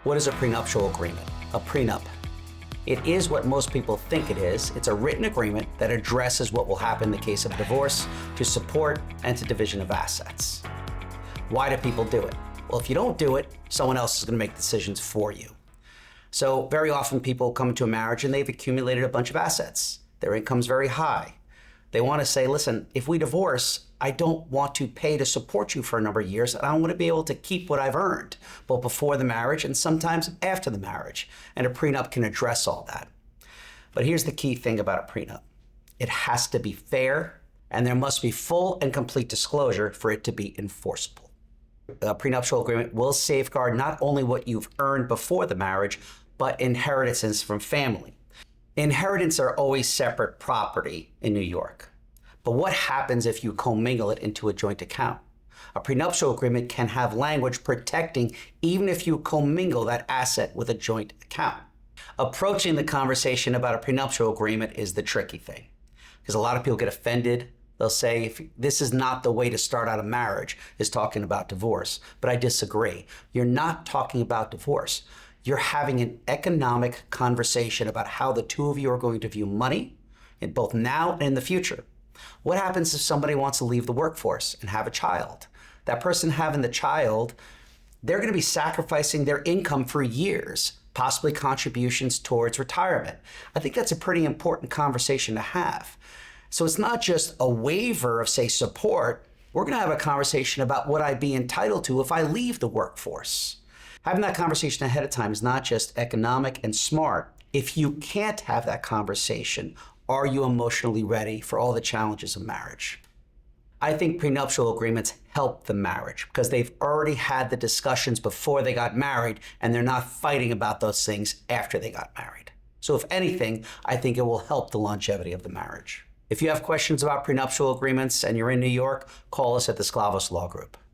What is a prenuptial agreement? A prenup. It is what most people think it is. It's a written agreement that addresses what will happen in the case of divorce, to support, and to division of assets. Why do people do it? Well, if you don't do it, someone else is going to make decisions for you. So very often people come into a marriage and they've accumulated a bunch of assets. Their income's very high. They want to say, listen, if we divorce, I don't want to pay to support you for a number of years, and I want to be able to keep what I've earned, both before the marriage and sometimes after the marriage. And a prenup can address all that. But here's the key thing about a prenup. It has to be fair, and there must be full and complete disclosure for it to be enforceable. A prenuptial agreement will safeguard not only what you've earned before the marriage, but inheritances from family. Inheritance are always separate property in New York. But what happens if you commingle it into a joint account? A prenuptial agreement can have language protecting even if you commingle that asset with a joint account. Approaching the conversation about a prenuptial agreement is the tricky thing, because a lot of people get offended. They'll say, if this is not the way to start out a marriage, is talking about divorce. But I disagree. You're not talking about divorce. You're having an economic conversation about how the two of you are going to view money, in both now and in the future. What happens if somebody wants to leave the workforce and have a child? That person having the child, they're going to be sacrificing their income for years, possibly contributions towards retirement. I think that's a pretty important conversation to have. So it's not just a waiver of, say, support. We're going to have a conversation about what I'd be entitled to if I leave the workforce. Having that conversation ahead of time is not just economic and smart. If you can't have that conversation, are you emotionally ready for all the challenges of marriage? I think prenuptial agreements help the marriage because they've already had the discussions before they got married, and they're not fighting about those things after they got married. So if anything, I think it will help the longevity of the marriage. If you have questions about prenuptial agreements and you're in New York, call us at the Sklavos Law Group.